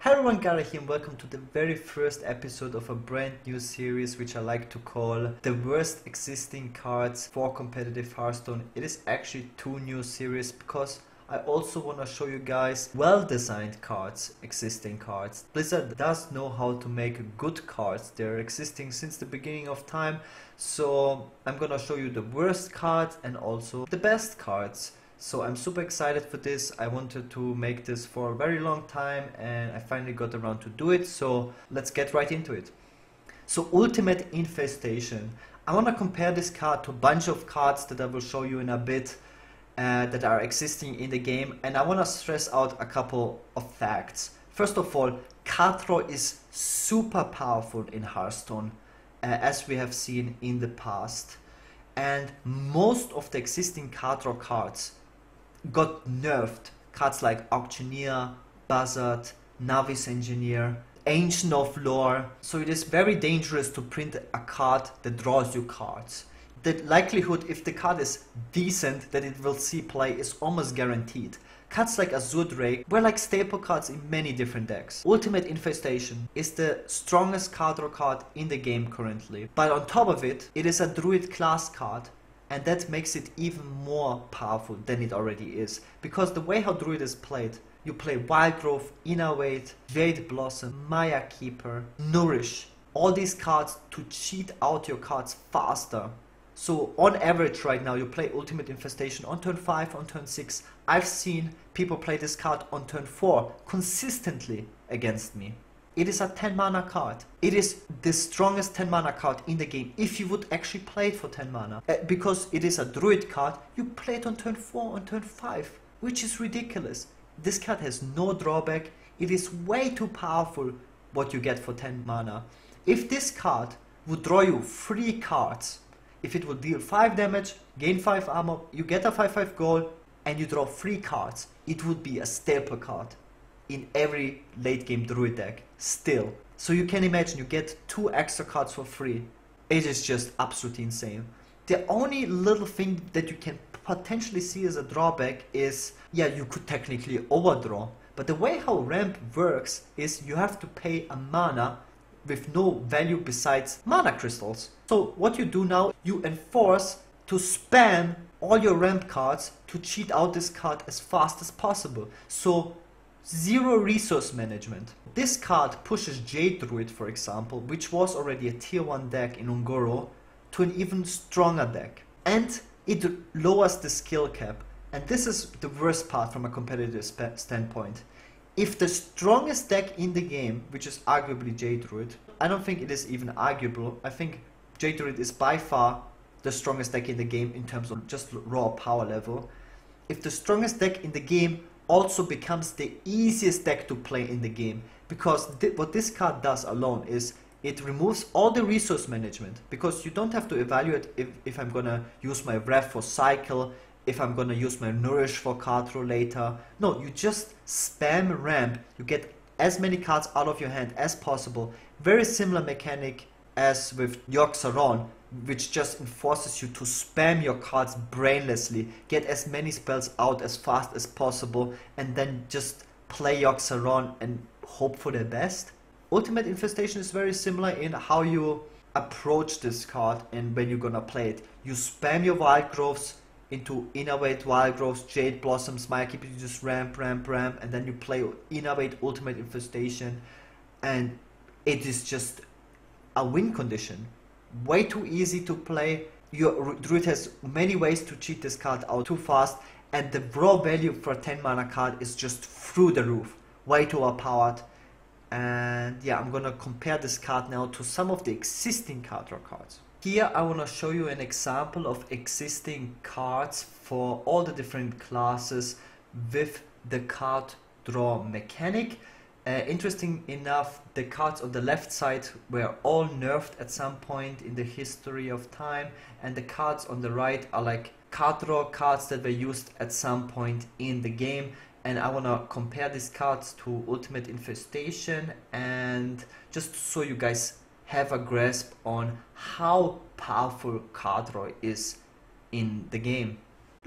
Hi everyone, Gaara here and welcome to the very first episode of a brand new series which I like to call the worst existing cards for competitive Hearthstone. It is actually two new series because I also want to show you guys well-designed cards, existing cards. Blizzard does know how to make good cards. They're existing since the beginning of time. So I'm gonna show you the worst cards and also the best cards. So I'm super excited for this. I wanted to make this for a very long time and I finally got around to do it. So let's get right into it. So Ultimate Infestation. I want to compare this card to a bunch of cards that I will show you in a bit that are existing in the game. And I want to stress out a couple of facts. First of all, card draw is super powerful in Hearthstone as we have seen in the past. And most of the existing card draw cards got nerfed. Cards like Auctioneer, Bassett, Novice Engineer, Ancient of Lore. So it is very dangerous to print a card that draws you cards. The likelihood if the card is decent that it will see play is almost guaranteed. Cards like Blzzard were like staple cards in many different decks. Ultimate Infestation is the strongest card draw card in the game currently. But on top of it, it is a Druid class card. And that makes it even more powerful than it already is. Because the way how Druid is played, you play Wild Growth, Innovate, Jade Blossom, Maya Keeper, Nourish. All these cards to cheat out your cards faster. So on average right now you play Ultimate Infestation on turn 5, on turn 6. I've seen people play this card on turn 4 consistently against me. It is a 10 mana card. It is the strongest 10 mana card in the game if you would actually play it for 10 mana. Because it is a Druid card, you play it on turn 4, on turn 5, which is ridiculous. This card has no drawback. It is way too powerful what you get for 10 mana. If this card would draw you 3 cards, if it would deal 5 damage, gain 5 armor, you get a 5/5 goal, and you draw 3 cards, it would be a staple card in every late game Druid deck still. So you can imagine you get 2 extra cards for free. It is just absolutely insane. The only little thing that you can potentially see as a drawback is, yeah, you could technically overdraw. But the way how ramp works is you have to pay a mana with no value besides mana crystals. So what you do now, you enforce to spam all your ramp cards to cheat out this card as fast as possible. So zero resource management. This card pushes Jade Druid, for example, which was already a tier 1 deck in Ungoro, to an even stronger deck. And it lowers the skill cap. And this is the worst part from a competitive standpoint. If the strongest deck in the game, which is arguably Jade Druid, I don't think it is even arguable. I think Jade Druid is by far the strongest deck in the game in terms of just raw power level. If the strongest deck in the game also becomes the easiest deck to play in the game, because what this card does alone is it removes all the resource management, because you don't have to evaluate if I'm gonna use my Wrath for cycle, if I'm gonna use my Nourish for card draw later. No, you just spam ramp, you get as many cards out of your hand as possible. Very similar mechanic as with Yogg-Saron, which just enforces you to spam your cards brainlessly, get as many spells out as fast as possible, and then just play Yogg-Saron and hope for the best. Ultimate Infestation is very similar in how you approach this card and when you're gonna play it. You spam your Wild Growths into Innovate, Wild Growths, Jade Blossoms, Maya Keeper, you just ramp, and then you play Innovate Ultimate Infestation, and it is just a win condition. Way too easy to play. Your Druid has many ways to cheat this card out too fast, and the raw value for a 10 mana card is just through the roof. Way too overpowered. And yeah, I'm gonna compare this card now to some of the existing card draw cards. Here I wanna show you an example of existing cards for all the different classes with the card draw mechanic. Interesting enough, the cards on the left side were all nerfed at some point in the history of time, and the cards on the right are like card draw cards that were used at some point in the game. And I want to compare these cards to Ultimate Infestation, and just so you guys have a grasp on how powerful card draw is in the game.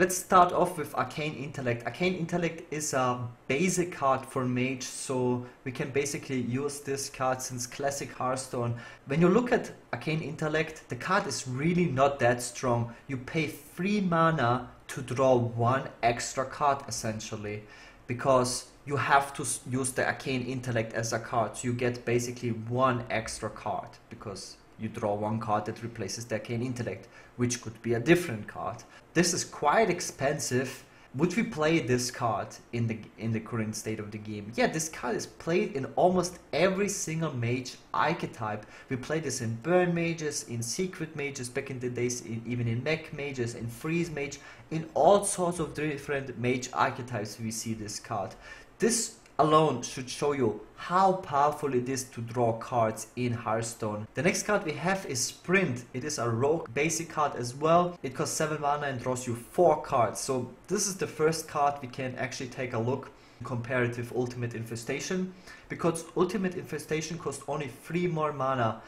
Let's start off with Arcane Intellect. Arcane Intellect is a basic card for Mage, so we can basically use this card since classic Hearthstone. When you look at Arcane Intellect, the card is really not that strong. You pay 3 mana to draw 1 extra card essentially, because you have to use the Arcane Intellect as a card. So you get basically 1 extra card because you draw 1 card that replaces the Arcane Intellect, which could be a different card. This is quite expensive. Would we play this card in the current state of the game? Yeah, this card is played in almost every single mage archetype. We play this in burn mages, in secret mages back in the days, even in mech mages, in freeze mage, in all sorts of different mage archetypes we see this card. This alone should show you how powerful it is to draw cards in Hearthstone. The next card we have is Sprint. It is a rogue basic card as well. It costs 7 mana and draws you 4 cards. So this is the first card we can actually take a look. Comparative Ultimate Infestation, because Ultimate Infestation costs only 3 more mana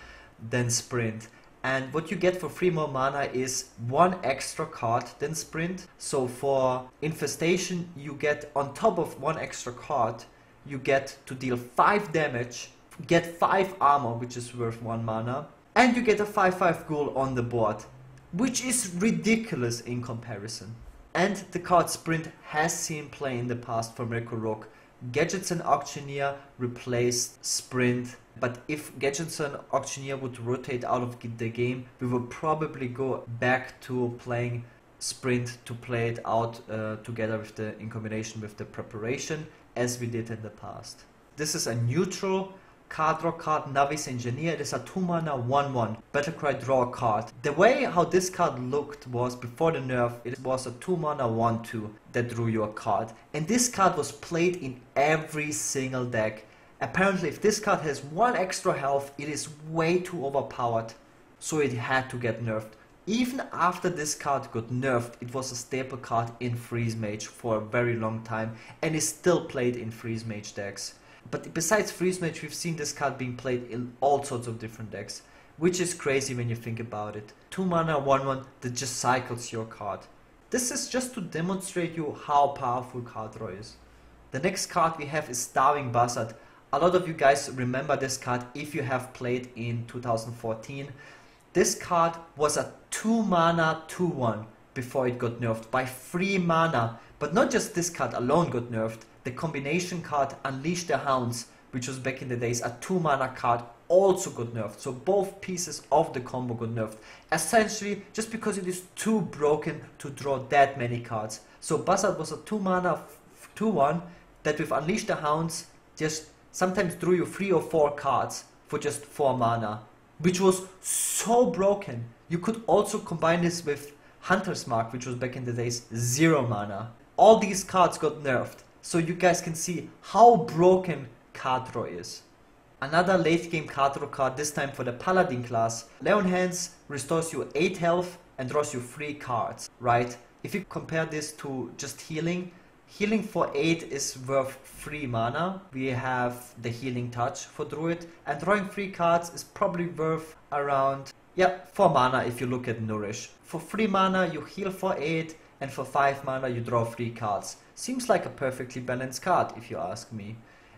than Sprint. And what you get for 3 more mana is 1 extra card than Sprint. So for Infestation you get, on top of 1 extra card, you get to deal 5 damage, get 5 armor, which is worth 1 mana, and you get a 5/5 ghoul on the board, which is ridiculous in comparison. And the card Sprint has seen play in the past for Mirko Rogue. Gadgets and Auctioneer replaced Sprint, but if Gadgets and Auctioneer would rotate out of the game, we would probably go back to playing Sprint to play it out together with in combination with the preparation, as we did in the past. This is a neutral card draw card, Novice Engineer. It is a 2 mana 1/1 battlecry draw card. The way how this card looked was, before the nerf, it was a 2 mana 1/2 that drew you a card, and this card was played in every single deck. Apparently if this card has 1 extra health, it is way too overpowered, so it had to get nerfed. Even after this card got nerfed, it was a staple card in Freeze Mage for a very long time and is still played in Freeze Mage decks. But besides Freeze Mage, we've seen this card being played in all sorts of different decks, which is crazy when you think about it. 2 mana 1/1 that just cycles your card. This is just to demonstrate you how powerful card draw is. The next card we have is Starving Bassett. A lot of you guys remember this card if you have played in 2014. This card was a 2 mana 2/1 before it got nerfed by 3 mana. But not just this card alone got nerfed, the combination card Unleash the Hounds, which was back in the days a 2 mana card, also got nerfed. So both pieces of the combo got nerfed. Essentially just because it is too broken to draw that many cards. So Bassett was a 2 mana 2/1 that with Unleash the Hounds just sometimes drew you 3 or 4 cards for just 4 mana. Which was so broken. You could also combine this with Hunter's Mark, which was back in the days 0 mana. All these cards got nerfed, so you guys can see how broken card draw is. Another late game card draw card, this time for the Paladin class. Leon Hands restores you 8 health and draws you 3 cards, right? If you compare this to just healing, healing for 8 is worth 3 mana. We have the Healing Touch for Druid, and drawing 3 cards is probably worth around 4 mana if you look at Nourish. For 3 mana you heal for 8, and for 5 mana you draw 3 cards. Seems like a perfectly balanced card if you ask me.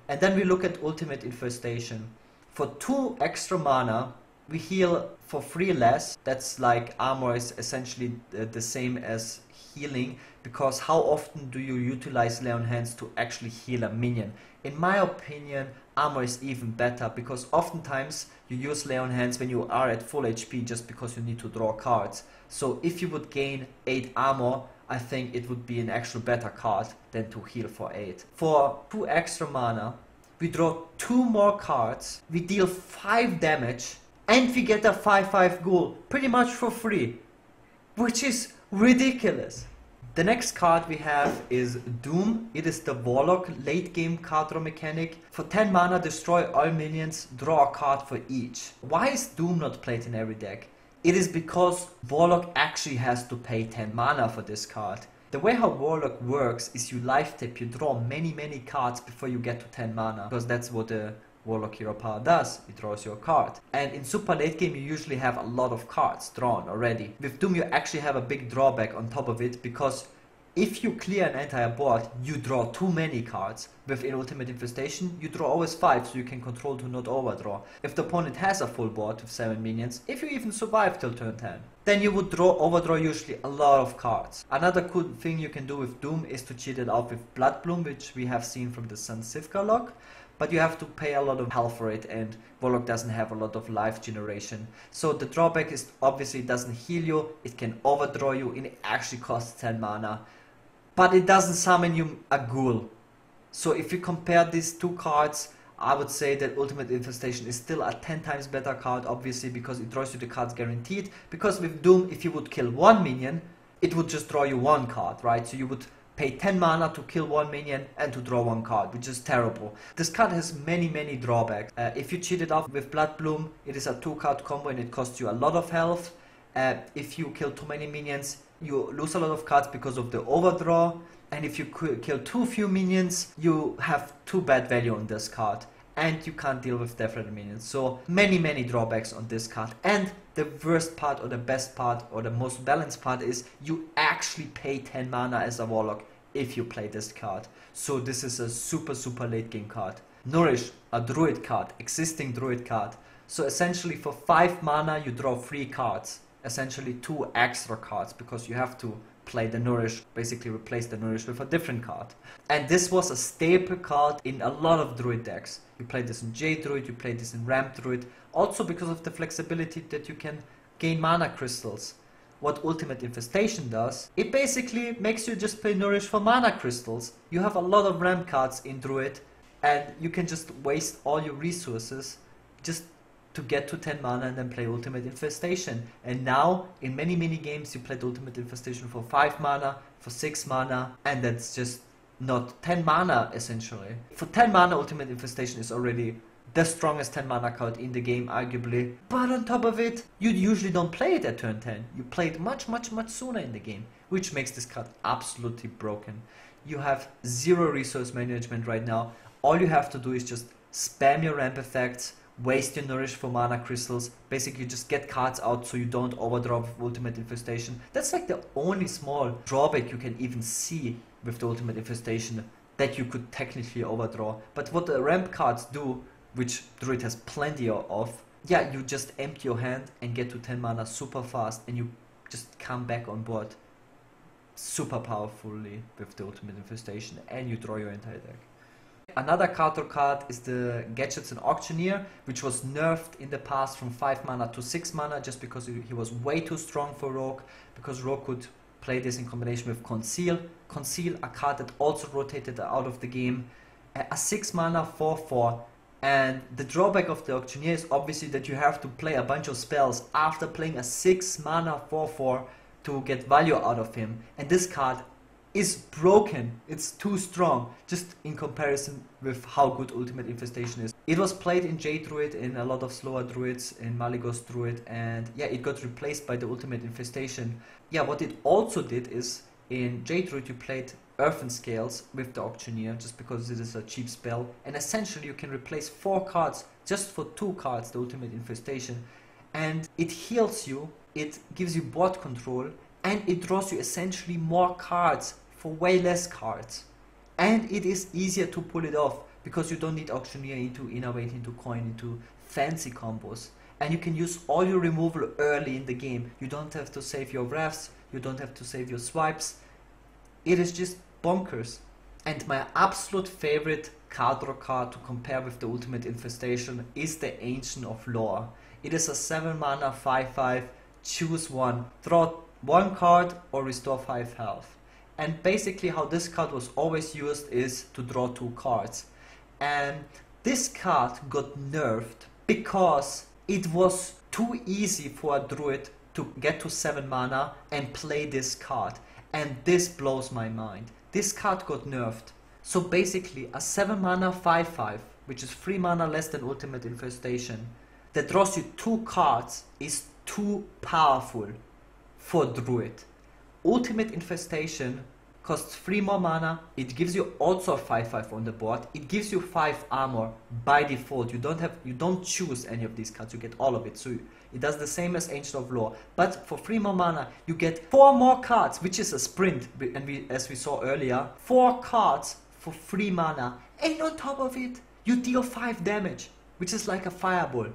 And then we look at Ultimate Infestation. For 2 extra mana we heal for 3 less. That's like armor is essentially the same as healing, because how often do you utilize Lay on Hands to actually heal a minion? In my opinion, armor is even better, because oftentimes you use Lay on Hands when you are at full HP just because you need to draw cards. So if you would gain 8 armor, I think it would be an actual better card than to heal for 8. For 2 extra mana, we draw 2 more cards, we deal 5 damage, and we get a 5/5 ghoul pretty much for free, which is ridiculous. The next card we have is Doom. It is the Warlock late game card draw mechanic. For 10 mana, destroy all minions, draw a card for each. Why is Doom not played in every deck? It is because Warlock actually has to pay 10 mana for this card. The way how Warlock works is you life tap, you draw many cards before you get to 10 mana, because that's what the Warlock hero power does. It draws your card. And in super late game you usually have a lot of cards drawn already. With Doom you actually have a big drawback on top of it, because if you clear an entire board, you draw too many cards. Within Ultimate Infestation, you draw always 5, so you can control to not overdraw. If the opponent has a full board with 7 minions, if you even survive till turn 10, then you would overdraw usually a lot of cards. Another cool thing you can do with Doom is to cheat it out with Blood Bloom, which we have seen from the Sun Sivka lock. But you have to pay a lot of health for it, and Warlock doesn't have a lot of life generation. So the drawback is obviously it doesn't heal you, it can overdraw you, and it actually costs 10 mana. But it doesn't summon you a ghoul. So if you compare these two cards, I would say that Ultimate Infestation is still a 10 times better card, obviously, because it draws you the cards guaranteed. Because with Doom, if you would kill one minion, it would just draw you one card, right? So you would pay 10 mana to kill one minion and to draw one card, which is terrible. This card has many drawbacks. If you cheat it out with Blood Bloom, it is a 2-card combo and it costs you a lot of health. If you kill too many minions, you lose a lot of cards because of the overdraw. And if you kill too few minions, you have too bad value on this card. And you can't deal with death-rather minions. So many drawbacks on this card. And the worst part, or the best part, or the most balanced part is you actually pay 10 mana as a Warlock if you play this card. So this is a super late game card. Nourish, a Druid card, existing Druid card. So essentially for 5 mana you draw 3 cards. Essentially 2 extra cards, because you have to play the Nourish, basically replace the Nourish with a different card. And this was a staple card in a lot of Druid decks. You play this in Jade Druid, you play this in Ramp Druid, also because of the flexibility that you can gain mana crystals. What Ultimate Infestation does, it basically makes you just play Nourish for mana crystals. You have a lot of Ramp cards in Druid, and you can just waste all your resources just to get to 10 mana and then play Ultimate Infestation. And now, in many games, you played Ultimate Infestation for 5 mana, for 6 mana, and that's just not 10 mana, essentially. For 10 mana, Ultimate Infestation is already the strongest 10 mana card in the game, arguably. But on top of it, you usually don't play it at turn 10. You play it much sooner in the game, which makes this card absolutely broken. You have 0 resource management right now. All you have to do is just spam your ramp effects, waste your Nourish for mana crystals, basically just get cards out so you don't overdraw with Ultimate Infestation. That's like the only small drawback you can even see with the Ultimate Infestation, that you could technically overdraw. But what the ramp cards do, which Druid has plenty of, yeah, you just empty your hand and get to 10 mana super fast, and you just come back on board super powerfully with the Ultimate Infestation, and you draw your entire deck. Another counter card is the Gadgets and Auctioneer, which was nerfed in the past from 5 mana to 6 mana just because he was way too strong for Rogue, because Rogue could play this in combination with Conceal. Conceal, a card that also rotated out of the game. A 6 mana 4/4. And the drawback of the Auctioneer is obviously that you have to play a bunch of spells after playing a 6 mana 4/4 to get value out of him. And this card is broken. It's too strong, just in comparison with how good Ultimate Infestation is. It was played in Jade Druid, in a lot of slower Druids, in Malygos Druid, and yeah, it got replaced by the Ultimate Infestation. Yeah, what it also did is, in Jade Druid you played Earthen Scales with the Auctioneer, just because it is a cheap spell, and essentially you can replace 4 cards just for 2 cards, the Ultimate Infestation, and it heals you, it gives you board control, and it draws you essentially more cards for way less cards. And it is easier to pull it off, because you don't need Auctioneer into Innovate, into Coin, into fancy combos. And you can use all your removal early in the game. You don't have to save your wraths, you don't have to save your swipes. It is just bonkers. And my absolute favorite card draw card to compare with the Ultimate Infestation is the Ancient of Lore. It is a 7 mana 5/5, choose one, draw 1 card or restore 5 health. And basically how this card was always used is to draw 2 cards. And this card got nerfed because it was too easy for a Druid to get to 7 mana and play this card. And this blows my mind. This card got nerfed. So basically a 7 mana 5/5, which is 3 mana less than Ultimate Infestation, that draws you 2 cards, is too powerful for Druid. Ultimate Infestation costs 3 more mana. It gives you also a 5/5 on the board. It gives you 5 armor by default. You don't choose any of these cards. You get all of it. So it does the same as Ancient of Lore. But for 3 more mana, you get 4 more cards, which is a sprint. And as we saw earlier, 4 cards for 3 mana. And on top of it, you deal 5 damage, which is like a fireball.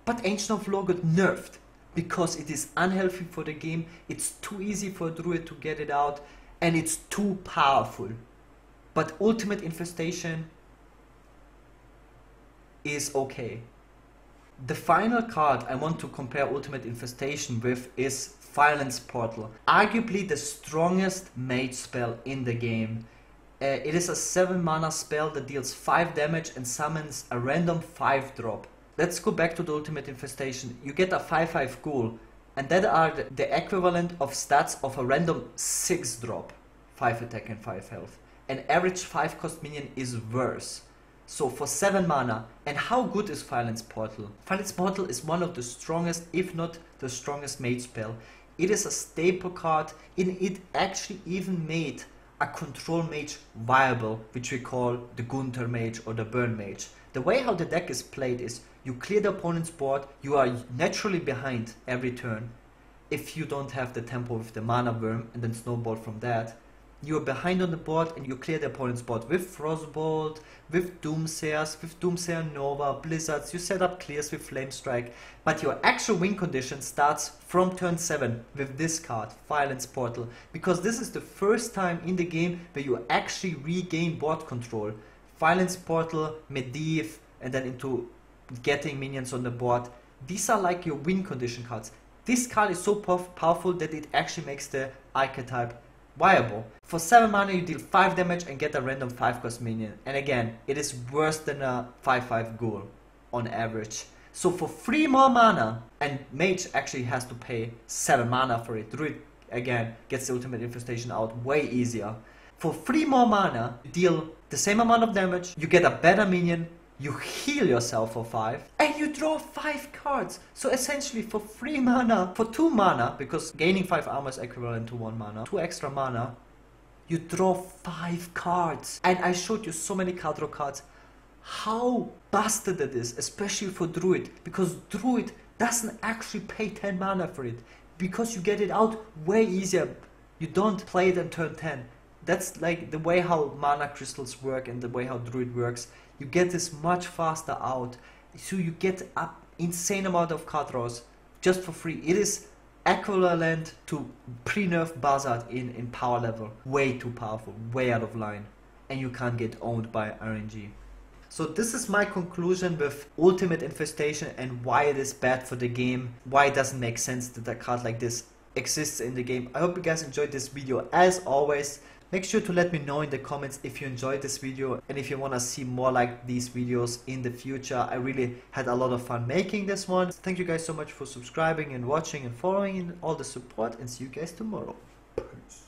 But Ancient of Lore got nerfed because it is unhealthy for the game. It's too easy for a druid to get it out, and it's too powerful. But Ultimate Infestation is okay. The final card I want to compare Ultimate Infestation with is Violence Portal. Arguably the strongest mage spell in the game. It is a 7 mana spell that deals 5 damage and summons a random 5-drop. Let's go back to the Ultimate Infestation. You get a 5/5 ghoul, and that are the equivalent of stats of a random 6-drop. 5 attack and 5 health. An average 5 cost minion is worse. So for 7 mana, and how good is Violence Portal? Violence Portal is one of the strongest, if not the strongest mage spell. It is a staple card, and it actually even made a control mage viable, which we call the Gunter mage or the Burn mage. The way how the deck is played is you clear the opponent's board, you are naturally behind every turn. If you don't have the tempo with the mana worm and then snowball from that, you are behind on the board and you clear the opponent's board with Frostbolt, with Doomsayers, with Doomsayer Nova, Blizzards. You set up clears with Flame Strike, but your actual win condition starts from turn 7 with this card, Violence Portal, because this is the first time in the game where you actually regain board control. Violence Portal, Medivh, and then into getting minions on the board. These are like your win condition cards. This card is so powerful that it actually makes the archetype viable. For 7 mana you deal 5 damage and get a random 5 cost minion. And again, it is worse than a 5/5 ghoul on average. So for 3 more mana, and mage actually has to pay 7 mana for it. Druid again gets the Ultimate Infestation out way easier. For 3 more mana, you deal the same amount of damage, you get a better minion, you heal yourself for 5, and you draw 5 cards. So essentially for 3 mana, for 2 mana, because gaining 5 armor is equivalent to 1 mana, 2 extra mana, you draw 5 cards. And I showed you so many card draw cards. How busted it is, especially for Druid, because Druid doesn't actually pay 10 mana for it, because you get it out way easier. You don't play it on turn 10. That's like the way how mana crystals work and the way how Druid works. You get this much faster out, so you get an insane amount of card draws just for free. It is equivalent to pre-nerf Bassett in power level. Way too powerful, way out of line, and you can't get owned by RNG. So this is my conclusion with Ultimate Infestation and why it is bad for the game, why it doesn't make sense that a card like this exists in the game. I hope you guys enjoyed this video. As always, make sure to let me know in the comments if you enjoyed this video and if you want to see more like these videos in the future. I really had a lot of fun making this one. Thank you guys so much for subscribing and watching and following and all the support, and see you guys tomorrow. Peace.